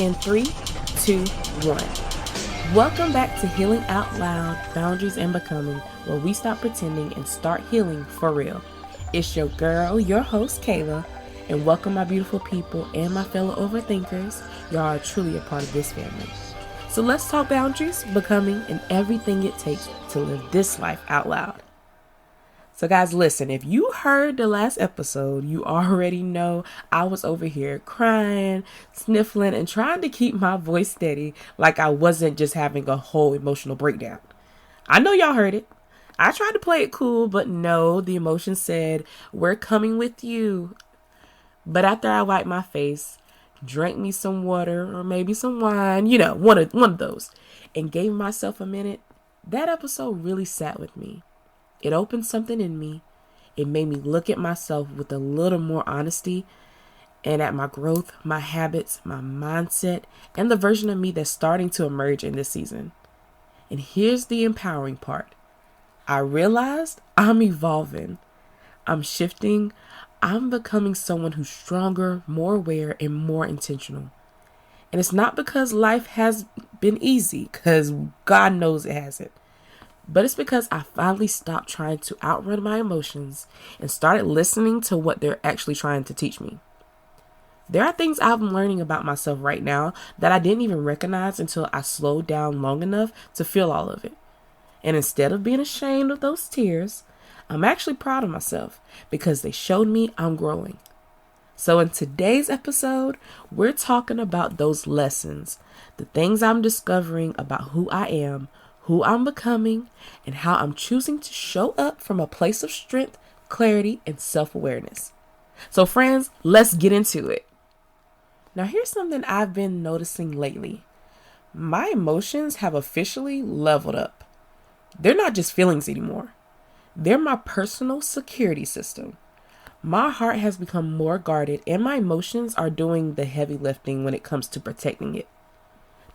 in 3, 2, 1. Welcome back to Healing Out Loud, Boundaries and Becoming, where we stop pretending and start healing for real. It's your girl, your host, Kayla, and welcome my beautiful people and my fellow overthinkers. Y'all are truly a part of this family. So let's talk boundaries, becoming, and everything it takes to live this life out loud. So guys, listen, if you heard the last episode, you already know I was over here crying, sniffling, and trying to keep my voice steady like I wasn't just having a whole emotional breakdown. I know y'all heard it. I tried to play it cool, but no, the emotion said, "We're coming with you." But after I wiped my face, drank me some water or maybe some wine, one of those, and gave myself a minute, that episode really sat with me. It opened something in me. It made me look at myself with a little more honesty and at my growth, my habits, my mindset, and the version of me that's starting to emerge in this season. And here's the empowering part. I realized I'm evolving. I'm shifting. I'm becoming someone who's stronger, more aware, and more intentional. And it's not because life has been easy, because God knows it hasn't. But it's because I finally stopped trying to outrun my emotions and started listening to what they're actually trying to teach me. There are things I'm learning about myself right now that I didn't even recognize until I slowed down long enough to feel all of it. And instead of being ashamed of those tears, I'm actually proud of myself because they showed me I'm growing. So in today's episode, we're talking about those lessons, the things I'm discovering about who I am, who I'm becoming, and how I'm choosing to show up from a place of strength, clarity, and self-awareness. So friends, let's get into it. Now here's something I've been noticing lately. My emotions have officially leveled up. They're not just feelings anymore. They're my personal security system. My heart has become more guarded and my emotions are doing the heavy lifting when it comes to protecting it.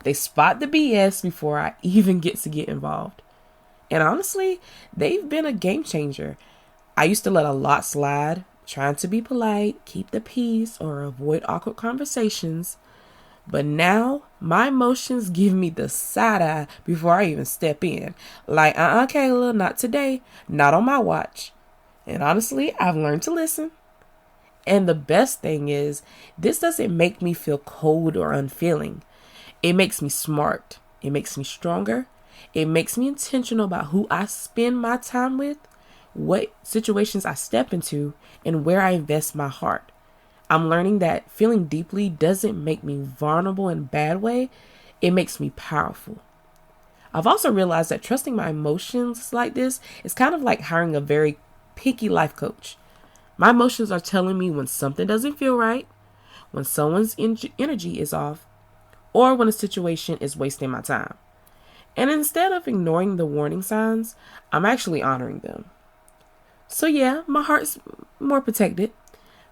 They spot the BS before I even get involved. And honestly, they've been a game changer. I used to let a lot slide, trying to be polite, keep the peace, or avoid awkward conversations. But now, my emotions give me the side eye before I even step in. Like, Kayla, not today, not on my watch. And honestly, I've learned to listen. And the best thing is, this doesn't make me feel cold or unfeeling. It makes me smart. It makes me stronger. It makes me intentional about who I spend my time with, what situations I step into, and where I invest my heart. I'm learning that feeling deeply doesn't make me vulnerable in a bad way. It makes me powerful. I've also realized that trusting my emotions like this is kind of like hiring a very picky life coach. My emotions are telling me when something doesn't feel right, when someone's energy is off, or when a situation is wasting my time. And instead of ignoring the warning signs, I'm actually honoring them. So yeah, my heart's more protected,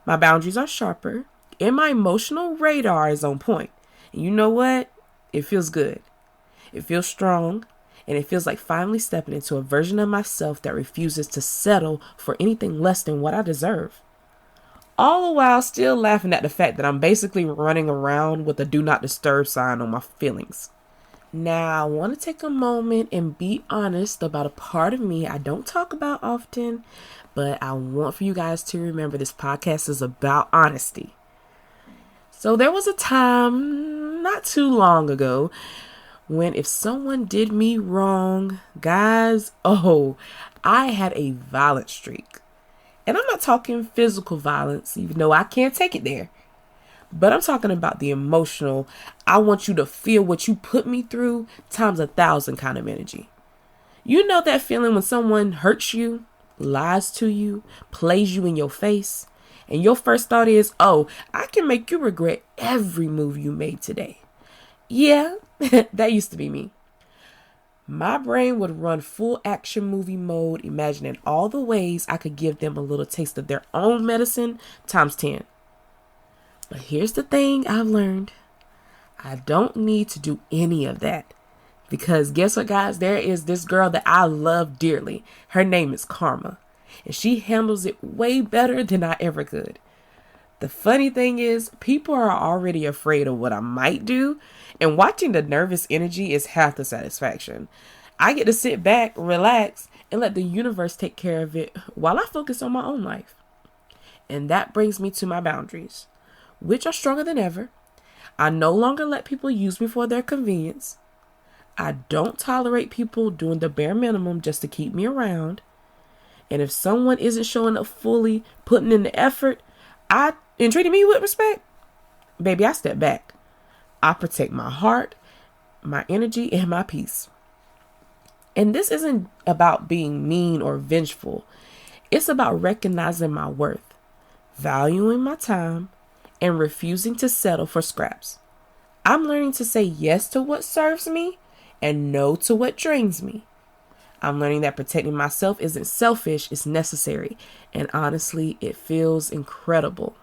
my boundaries are sharper, and my emotional radar is on point. And you know what? It feels good. It feels strong, and it feels like finally stepping into a version of myself that refuses to settle for anything less than what I deserve. All the while still laughing at the fact that I'm basically running around with a do not disturb sign on my feelings. Now, I want to take a moment and be honest about a part of me I don't talk about often, but I want for you guys to remember this podcast is about honesty. So there was a time not too long ago when if someone did me wrong, guys, I had a violent streak. And I'm not talking physical violence, even though I can't take it there. But I'm talking about the emotional, I want you to feel what you put me through times 1,000 kind of energy. You know that feeling when someone hurts you, lies to you, plays you in your face, and your first thought is, I can make you regret every move you made today. Yeah, that used to be me. My brain would run full action movie mode, imagining all the ways I could give them a little taste of their own medicine times 10. But here's the thing I've learned. I don't need to do any of that. Because guess what, guys? There is this girl that I love dearly. Her name is Karma. And she handles it way better than I ever could. The funny thing is, people are already afraid of what I might do, and watching the nervous energy is half the satisfaction. I get to sit back, relax, and let the universe take care of it while I focus on my own life. And that brings me to my boundaries, which are stronger than ever. I no longer let people use me for their convenience. I don't tolerate people doing the bare minimum just to keep me around. And if someone isn't showing up fully, putting in the effort, and treating me with respect, baby, I step back. I protect my heart, my energy, and my peace. And this isn't about being mean or vengeful. It's about recognizing my worth, valuing my time, and refusing to settle for scraps. I'm learning to say yes to what serves me and no to what drains me. I'm learning that protecting myself isn't selfish, it's necessary. And honestly, it feels incredible.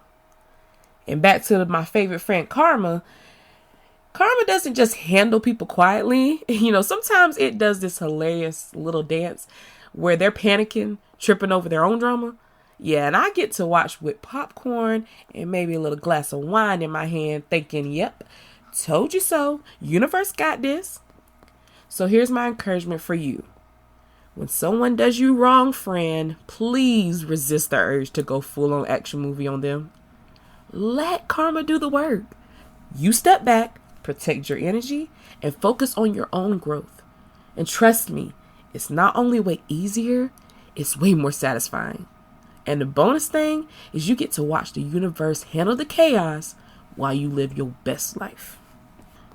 And back to my favorite friend, Karma. Karma doesn't just handle people quietly. Sometimes it does this hilarious little dance where they're panicking, tripping over their own drama. Yeah, and I get to watch with popcorn and maybe a little glass of wine in my hand thinking, yep, told you so. Universe got this. So here's my encouragement for you. When someone does you wrong, friend, please resist the urge to go full on action movie on them. Let karma do the work. You step back, protect your energy, and focus on your own growth. And trust me, it's not only way easier, it's way more satisfying. And the bonus thing is you get to watch the universe handle the chaos while you live your best life.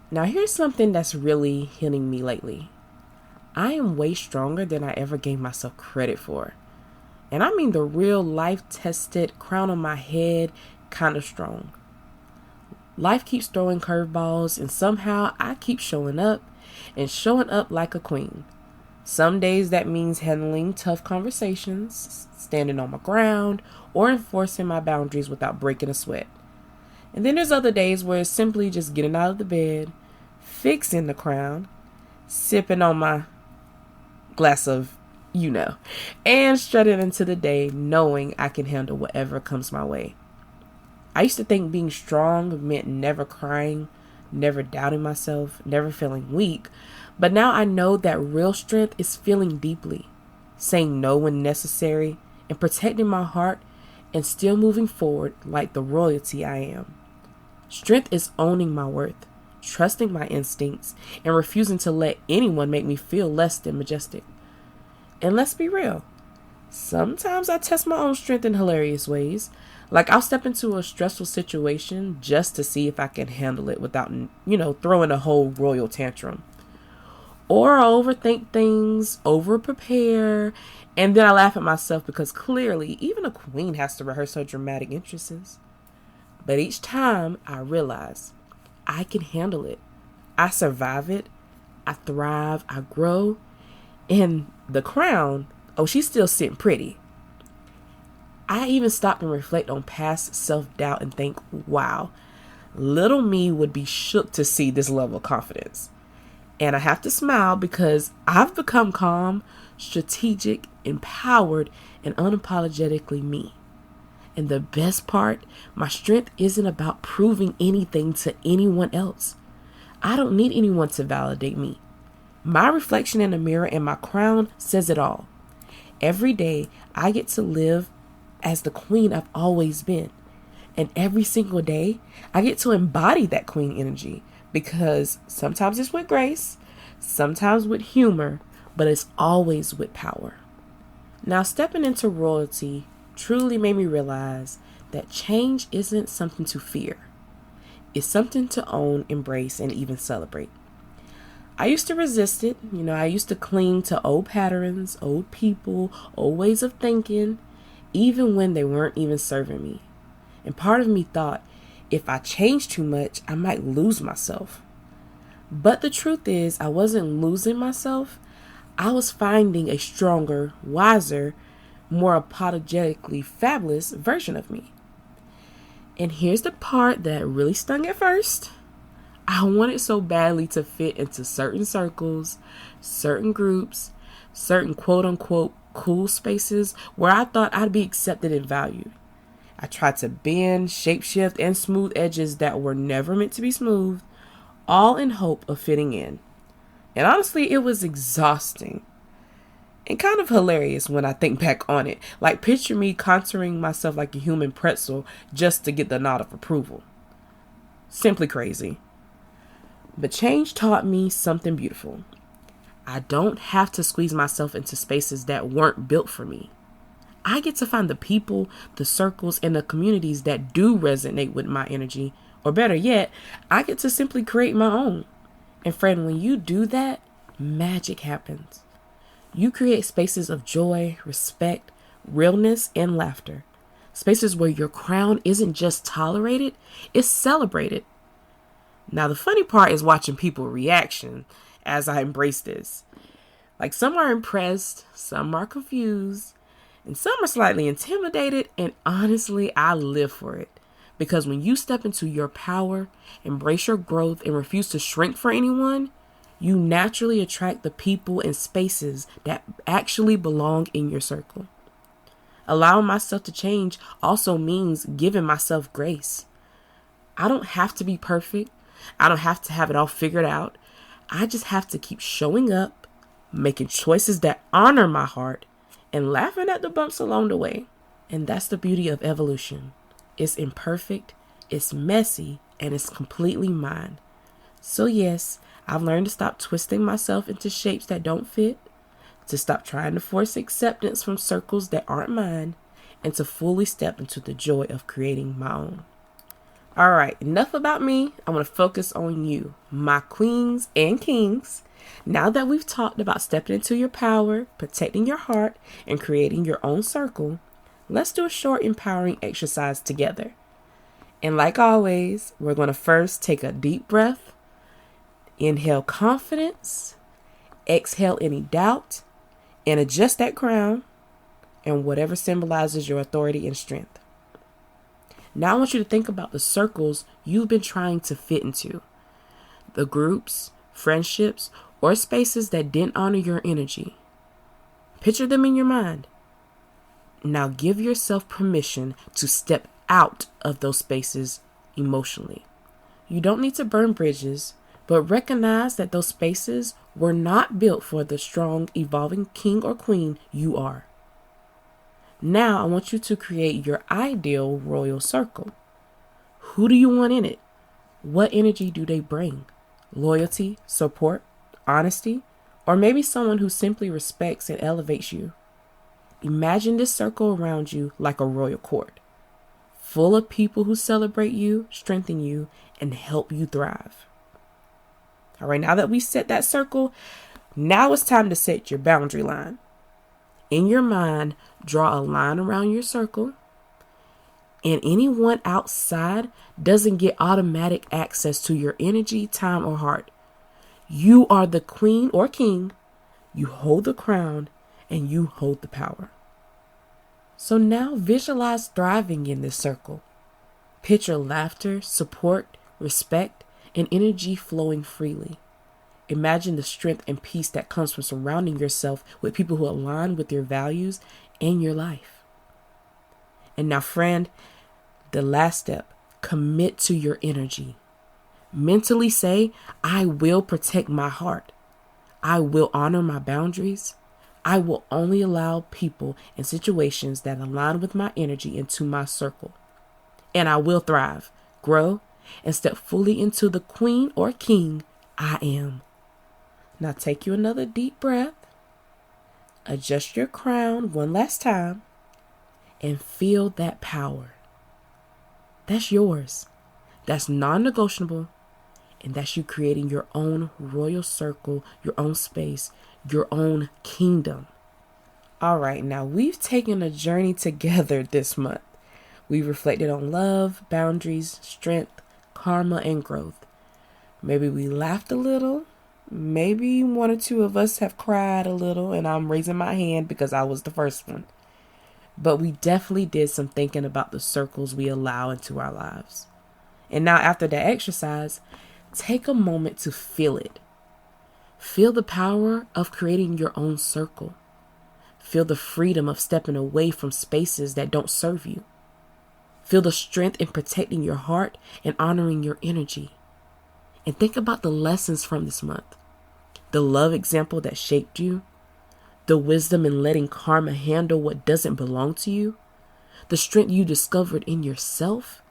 Now here's something that's really hitting me lately. I am way stronger than I ever gave myself credit for. And I mean the real life-tested, crown on my head kind of strong. Life keeps throwing curveballs, and somehow I keep showing up and showing up like a queen. Some days that means handling tough conversations, standing on my ground, or enforcing my boundaries without breaking a sweat. And then there's other days where it's simply just getting out of the bed, fixing the crown, sipping on my glass of, and strutting into the day knowing I can handle whatever comes my way. I used to think being strong meant never crying, never doubting myself, never feeling weak. But now I know that real strength is feeling deeply, saying no when necessary, and protecting my heart and still moving forward like the royalty I am. Strength is owning my worth, trusting my instincts, and refusing to let anyone make me feel less than majestic. And let's be real. Sometimes I test my own strength in hilarious ways. Like I'll step into a stressful situation just to see if I can handle it without, throwing a whole royal tantrum. Or I'll overthink things, over-prepare, and then I laugh at myself because clearly even a queen has to rehearse her dramatic entrances. But each time I realize I can handle it. I survive it. I thrive. I grow. And the crown, she's still sitting pretty. I even stop and reflect on past self-doubt and think, wow, little me would be shook to see this level of confidence. And I have to smile because I've become calm, strategic, empowered, and unapologetically me. And the best part, my strength isn't about proving anything to anyone else. I don't need anyone to validate me. My reflection in the mirror and my crown says it all. Every day, I get to live as the queen I've always been. And every single day, I get to embody that queen energy because sometimes it's with grace, sometimes with humor, but it's always with power. Now, stepping into royalty truly made me realize that change isn't something to fear. It's something to own, embrace, and even celebrate. I used to resist it. I used to cling to old patterns, old people, old ways of thinking, even when they weren't even serving me. And part of me thought, if I changed too much, I might lose myself. But the truth is, I wasn't losing myself. I was finding a stronger, wiser, more apologetically fabulous version of me. And here's the part that really stung at first. I wanted so badly to fit into certain circles, certain groups, certain quote unquote cool spaces where I thought I'd be accepted and valued. I tried to bend, shapeshift, and smooth edges that were never meant to be smooth, all in hope of fitting in. And honestly, it was exhausting and kind of hilarious when I think back on it. Like, picture me contouring myself like a human pretzel just to get the nod of approval. Simply crazy. But change taught me something beautiful. I don't have to squeeze myself into spaces that weren't built for me. I get to find the people, the circles, and the communities that do resonate with my energy. Or better yet, I get to simply create my own. And friend, when you do that, magic happens. You create spaces of joy, respect, realness, and laughter. Spaces where your crown isn't just tolerated, it's celebrated. Now, the funny part is watching people's reaction as I embrace this. Like, some are impressed, some are confused, and some are slightly intimidated, and honestly, I live for it. Because when you step into your power, embrace your growth, and refuse to shrink for anyone, you naturally attract the people and spaces that actually belong in your circle. Allowing myself to change also means giving myself grace. I don't have to be perfect. I don't have to have it all figured out. I just have to keep showing up, making choices that honor my heart, and laughing at the bumps along the way. And that's the beauty of evolution. It's imperfect, it's messy, and it's completely mine. So yes, I've learned to stop twisting myself into shapes that don't fit, to stop trying to force acceptance from circles that aren't mine, and to fully step into the joy of creating my own. All right, enough about me. I want to focus on you, my queens and kings. Now that we've talked about stepping into your power, protecting your heart, and creating your own circle, let's do a short empowering exercise together. And like always, we're going to first take a deep breath, inhale confidence, exhale any doubt, and adjust that crown and whatever symbolizes your authority and strength. Now I want you to think about the circles you've been trying to fit into, the groups, friendships, or spaces that didn't honor your energy. Picture them in your mind. Now give yourself permission to step out of those spaces emotionally. You don't need to burn bridges, but recognize that those spaces were not built for the strong, evolving king or queen you are. Now I want you to create your ideal royal circle. Who do you want in it? What energy do they bring? Loyalty, support, honesty, or maybe someone who simply respects and elevates you. Imagine this circle around you like a royal court, full of people who celebrate you, strengthen you, and help you thrive. All right, now that we set that circle, now it's time to set your boundary line. In your mind, draw a line around your circle, and anyone outside doesn't get automatic access to your energy, time, or heart. You are the queen or king, you hold the crown, and you hold the power. So now visualize thriving in this circle. Picture laughter, support, respect, and energy flowing freely. Imagine the strength and peace that comes from surrounding yourself with people who align with your values and your life. And now, friend, the last step, commit to your energy. Mentally say, I will protect my heart. I will honor my boundaries. I will only allow people and situations that align with my energy into my circle. And I will thrive, grow, and step fully into the queen or king I am. Now take you another deep breath. Adjust your crown one last time and feel that power. That's yours. That's non-negotiable. And that's you creating your own royal circle, your own space, your own kingdom. All right, now we've taken a journey together this month. We've reflected on love, boundaries, strength, karma, and growth. Maybe we laughed a little. Maybe one or two of us have cried a little, and I'm raising my hand because I was the first one. But we definitely did some thinking about the circles we allow into our lives. And now after that exercise, take a moment to feel it. Feel the power of creating your own circle. Feel the freedom of stepping away from spaces that don't serve you. Feel the strength in protecting your heart and honoring your energy. And think about the lessons from this month. The love example that shaped you. The wisdom in letting karma handle what doesn't belong to you. The strength you discovered in yourself.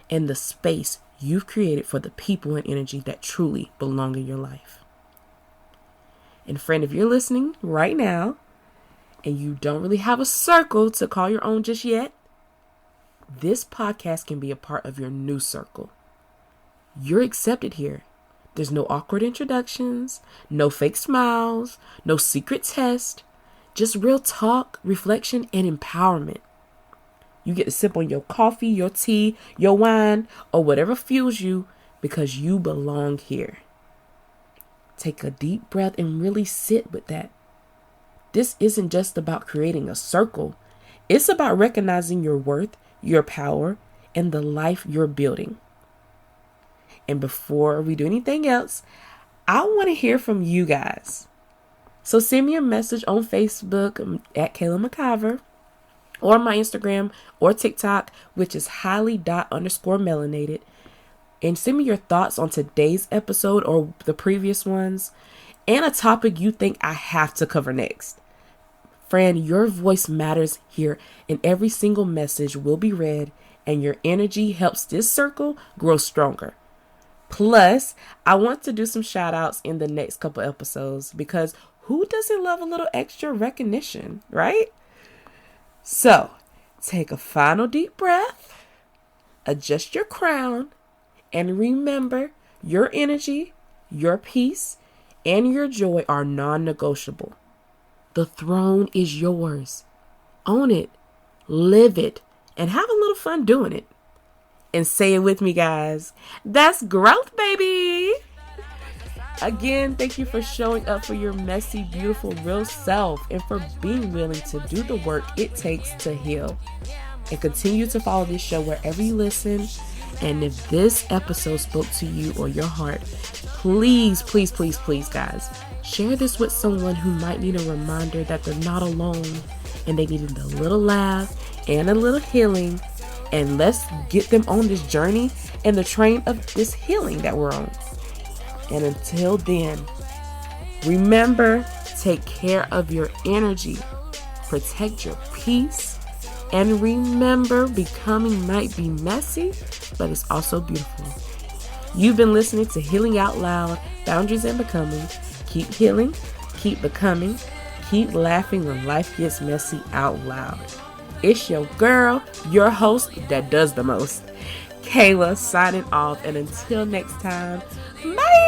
And the space you've created for the people and energy that truly belong in your life. And friend, if you're listening right now and you don't really have a circle to call your own just yet, this podcast can be a part of your new circle. You're accepted here. There's no awkward introductions, no fake smiles, no secret test, just real talk, reflection, and empowerment. You get to sip on your coffee, your tea, your wine, or whatever fuels you because you belong here. Take a deep breath and really sit with that. This isn't just about creating a circle. It's about recognizing your worth, your power, and the life you're building. And before we do anything else, I want to hear from you guys. So send me a message on Facebook at Kayla McIver, or my Instagram or TikTok, which is highly._melanated. And send me your thoughts on today's episode or the previous ones, and a topic you think I have to cover next. Friend, your voice matters here, and every single message will be read, and your energy helps this circle grow stronger. Plus, I want to do some shout outs in the next couple episodes because who doesn't love a little extra recognition, right? So, take a final deep breath, adjust your crown, and remember your energy, your peace, and your joy are non-negotiable. The throne is yours. Own it, live it, and have a little fun doing it. And say it with me, guys. That's growth, baby. Again, thank you for showing up for your messy, beautiful, real self and for being willing to do the work it takes to heal. And continue to follow this show wherever you listen. And if this episode spoke to you or your heart, please, please, please, please, guys, share this with someone who might need a reminder that they're not alone and they need a little laugh and a little healing. And let's get them on this journey and the train of this healing that we're on. And until then, remember, take care of your energy, protect your peace, and remember, becoming might be messy, but it's also beautiful. You've been listening to Healing Out Loud, Boundaries and Becoming. Keep healing, keep becoming, keep laughing when life gets messy out loud. It's your girl, your host that does the most, Kayla, signing off. And until next time, bye!